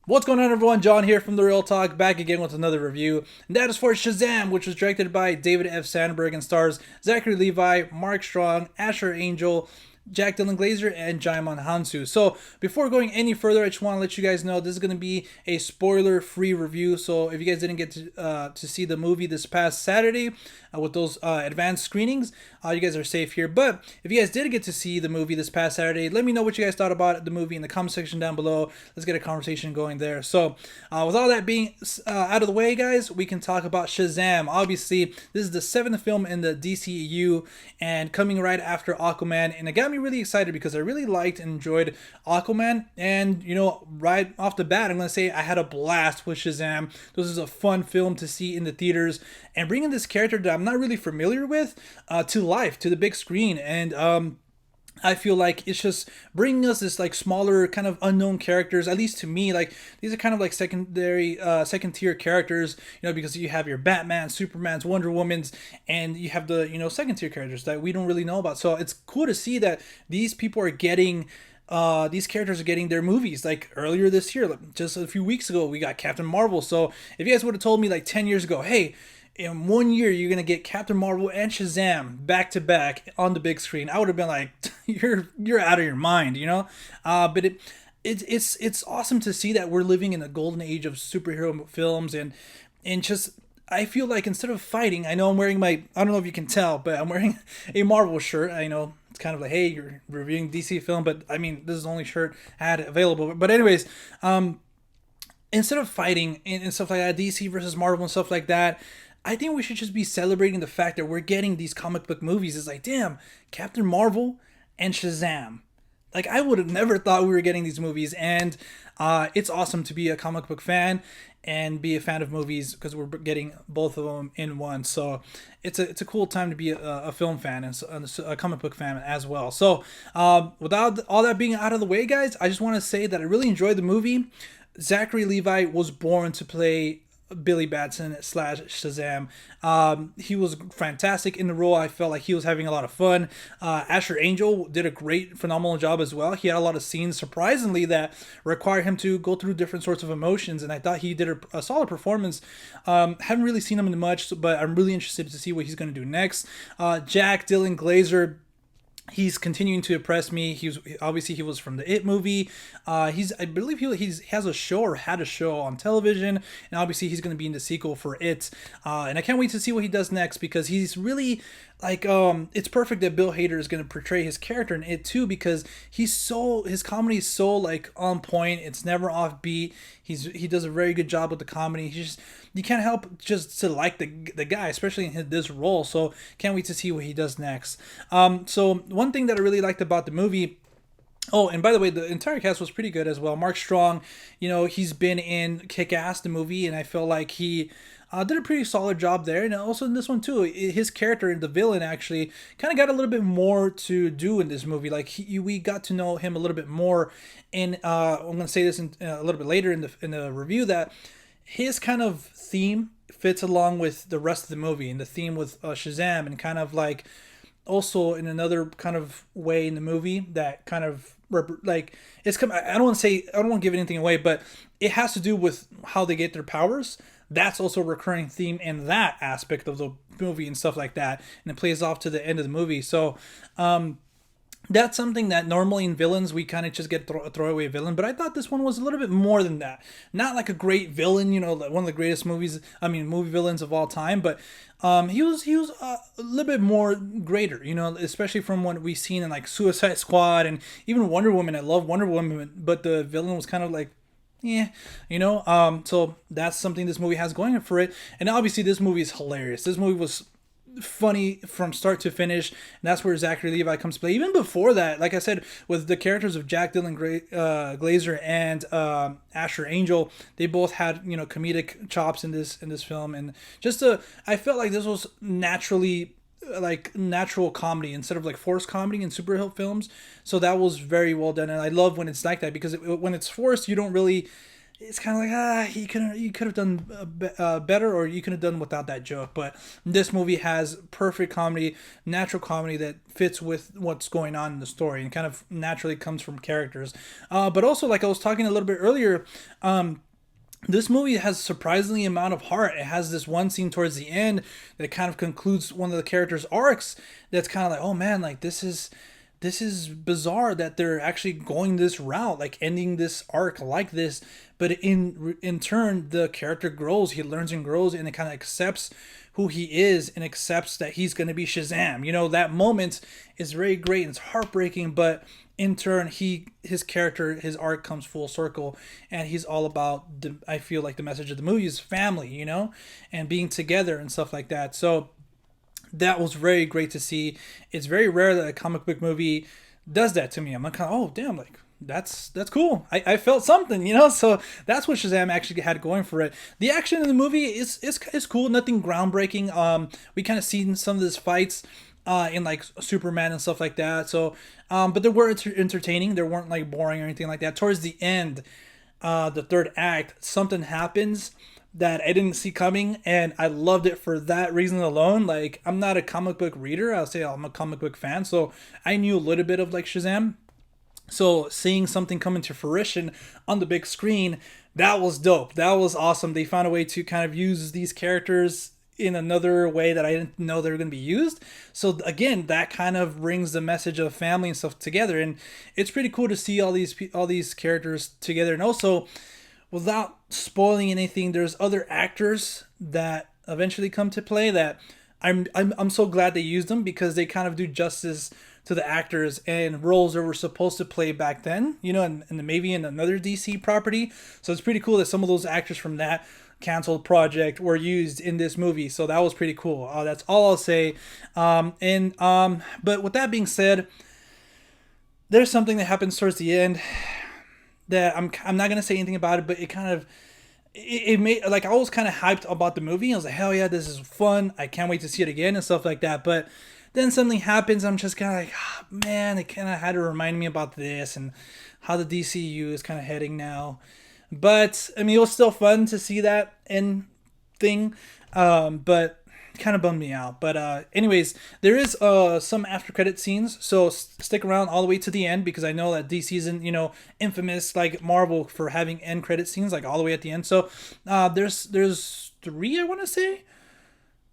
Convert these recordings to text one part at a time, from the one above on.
What's going on, everyone? John here from The Real Talk, back again with another review. And that is for Shazam, which was directed by David F. Sandberg and stars Zachary Levi, Mark Strong, Asher Angel, Jack Dylan Glazer, and Djimon Hounsou. So before going any further, I just want to let you guys know this is going to be a spoiler-free review. So if you guys didn't get to see the movie this past Saturday with those advanced screenings, you guys are safe here. But if you guys did get to see the movie this past Saturday, let me know what you guys thought about the movie in the comment section down below. Let's get a conversation going there. So with all that being out of the way, guys, we can talk about Shazam. Obviously, this is the seventh film in the DCEU and coming right after Aquaman, and it got me really excited because I really liked and enjoyed Aquaman. And right off the bat, I'm gonna say I had a blast with Shazam. This is a fun film to see in the theaters, and bringing this character that I'm not really familiar with to life, to the big screen. And I feel like it's just bringing us this like smaller kind of unknown characters, at least to me. Like these are kind of like second tier characters, because you have your Batman, Superman's, Wonder Woman's, and you have the second tier characters that we don't really know about. So it's cool to see that these people are getting these characters are getting their movies. Like earlier this year, like just a few weeks ago, we got Captain Marvel. So if you guys would have told me like 10 years ago, hey, in 1 year you're gonna get Captain Marvel and Shazam back to back on the big screen, I would have been like, you're out of your mind, But it's awesome to see that we're living in a golden age of superhero films, and just I feel like instead of fighting, I know I'm wearing I don't know if you can tell, but I'm wearing a Marvel shirt. I know it's kind of like, hey, you're reviewing DC film, but I mean, this is the only shirt I had available. But anyways, instead of fighting and stuff like that, DC versus Marvel and stuff like that, I think we should just be celebrating the fact that we're getting these comic book movies. It's like, damn, Captain Marvel and Shazam. Like, I would have never thought we were getting these movies, and it's awesome to be a comic book fan and be a fan of movies because we're getting both of them in one. So it's a cool time to be a film fan and a comic book fan as well. So without all that being out of the way, guys, I just want to say that I really enjoyed the movie. Zachary Levi was born to play Billy Batson / Shazam. He was fantastic in the role. I felt like he was having a lot of fun. Asher Angel did a great, phenomenal job as well. He had a lot of scenes, surprisingly, that required him to go through different sorts of emotions, and I thought he did a solid performance. Haven't really seen him in much, but I'm really interested to see what he's going to do next. Jack Dylan Glazer, he's continuing to impress me. He was from the It movie. I believe he has a show or had a show on television, and obviously he's going to be in the sequel for It. And I can't wait to see what he does next because he's really like it's perfect that Bill Hader is going to portray his character in It too, because his comedy is so like on point. It's never offbeat. He does a very good job with the comedy. You can't help just to like the guy, especially in this role. So can't wait to see what he does next. So one thing that I really liked about the movie. Oh, and by the way, the entire cast was pretty good as well. Mark Strong, he's been in Kick-Ass, the movie, and I feel like he did a pretty solid job there. And also in this one too, his character, the villain, actually kind of got a little bit more to do in this movie. Like we got to know him a little bit more. And I'm gonna say this a little bit later in the review, that his kind of theme fits along with the rest of the movie and the theme with Shazam, and kind of like also in another kind of way in the movie that kind of like it's come. I don't want to say, I don't want to give anything away, but it has to do with how they get their powers. That's also a recurring theme in that aspect of the movie and stuff like that, and it plays off to the end of the movie. So that's something that normally in villains we kind of just get a throwaway villain, but I thought this one was a little bit more than that. Not like a great villain, like one of the greatest movie villains of all time, but he was a little bit more greater, especially from what we've seen in like Suicide Squad and even Wonder Woman. I love Wonder Woman, but the villain was kind of like, yeah, so that's something this movie has going for it. And obviously this movie is hilarious. This movie was funny from start to finish, and that's where Zachary Levi comes to play. Even before that, like I said, with the characters of Jack Dylan Glazer and Asher Angel, they both had comedic chops in this film, and I felt like this was naturally like natural comedy instead of like forced comedy in superhero films. So that was very well done, and I love when it's like that, because when it's forced, you don't really it's kind of like you could have done better, or you could have done without that joke. But this movie has perfect comedy, natural comedy that fits with what's going on in the story and kind of naturally comes from characters. But also, like I was talking a little bit earlier, this movie has surprisingly amount of heart. It has this one scene towards the end that kind of concludes one of the characters' arcs. That's kind of like, oh man, like this is bizarre that they're actually going this route, like ending this arc like this. But in turn, the character grows. He learns and grows, and it kind of accepts who he is and accepts that he's going to be Shazam. You know, that moment is very great and it's heartbreaking, but in turn, his character, his arc comes full circle, and he's all about I feel like the message of the movie is family, you know, and being together and stuff like that. So that was very great to see. It's very rare that a comic book movie does that to me. I'm like, oh damn, like that's cool. I felt something, you know. So that's what Shazam actually had going for it. The action in the movie is cool. Nothing groundbreaking. We kind of seen some of these fights in like Superman and stuff like that. So, but they were entertaining. They weren't like boring or anything like that. Towards the end, the third act, something happens that I didn't see coming, and I loved it for that reason alone. Like, I'm not a comic book reader. I'll say I'm a comic book fan, so I knew a little bit of like Shazam. So seeing something come into fruition on the big screen, that was dope. That was awesome. They found a way to kind of use these characters in another way that I didn't know they were going to be used. So again, that kind of brings the message of family and stuff together, and it's pretty cool to see all these characters together. And also, without spoiling anything, there's other actors that eventually come to play that I'm so glad they used them, because they kind of do justice to the actors and roles that were supposed to play back then, you know, and maybe in another DC property. So it's pretty cool that some of those actors from that canceled project were used in this movie. So that was pretty cool. That's all I'll say. But with that being said, there's something that happens towards the end that I'm not gonna say anything about it, but it kind of it made, like, I was kind of hyped about the movie. I was like, hell yeah, this is fun. I can't wait to see it again and stuff like that. But then something happens. I'm just kind of like, oh, man, it kind of had to remind me about this and how the DCEU is kind of heading now. But I mean, it was still fun to see that end thing. But kind of bummed me out. But anyways, there is some after credit scenes, so stick around all the way to the end, because I know that DC isn't, you know, infamous like Marvel for having end credit scenes like all the way at the end. So there's three, I want to say.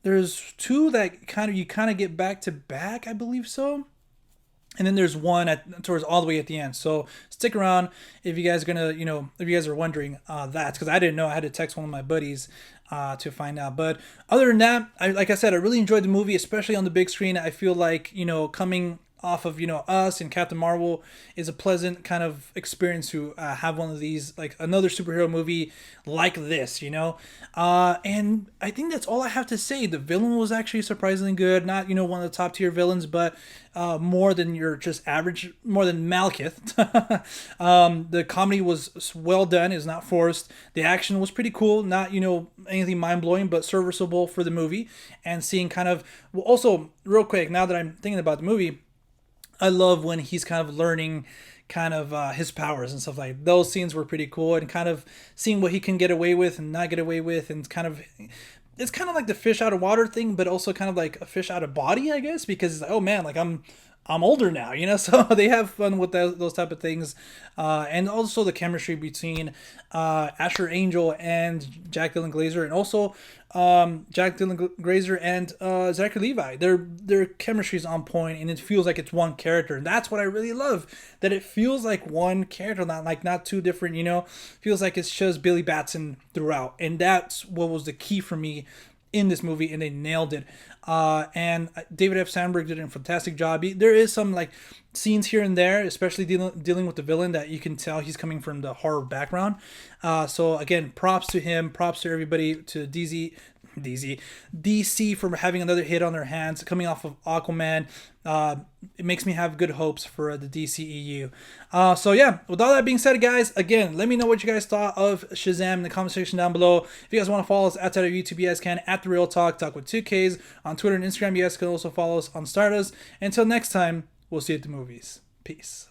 There's two that you kind of get back to back, I believe so. And then there's one towards all the way at the end. So stick around if you guys are gonna, you know, if you guys are wondering that, because I didn't know. I had to text one of my buddies to find out. But other than that, like I said, I really enjoyed the movie, especially on the big screen. I feel like, you know, coming off of, you know, Us and Captain Marvel is a pleasant kind of experience to have one of these, like another superhero movie like this, you know. And I think that's all I have to say. The villain was actually surprisingly good. Not, you know, one of the top tier villains, but more than your just average, more than Malekith. The comedy was well done. It's not forced. The action was pretty cool. Not, you know, anything mind blowing, but serviceable for the movie. And seeing kind of, well, also real quick, now that I'm thinking about the movie, I love when he's kind of learning kind of his powers and stuff like that. Those scenes were pretty cool, and kind of seeing what he can get away with and not get away with, and kind of, it's kind of like the fish out of water thing, but also kind of like a fish out of body, I guess, because, oh man, like I'm older now, you know, so they have fun with those type of things. And also the chemistry between Asher Angel and Jack Dylan Grazer, and also Jack Dylan Grazer and Zachary Levi. Their chemistry is on point, and it feels like it's one character. And that's what I really love, that it feels like one character, not two different, you know, feels like it's just Billy Batson throughout. And that's what was the key for me in this movie, and they nailed it. And David F. Sandberg did a fantastic job. There is some like scenes here and there, especially dealing with the villain, that you can tell he's coming from the horror background. So again, props to him, props to everybody, to DC for having another hit on their hands, coming off of Aquaman. It makes me have good hopes for the DCEU. So yeah, with all that being said, guys, again, let me know what you guys thought of Shazam in the comment section down below. If you guys want to follow us outside of YouTube, you guys can at The Real Talk with 2Ks. On Twitter and Instagram, you guys can also follow us on Stardust. Until next time, we'll see you at the movies. Peace.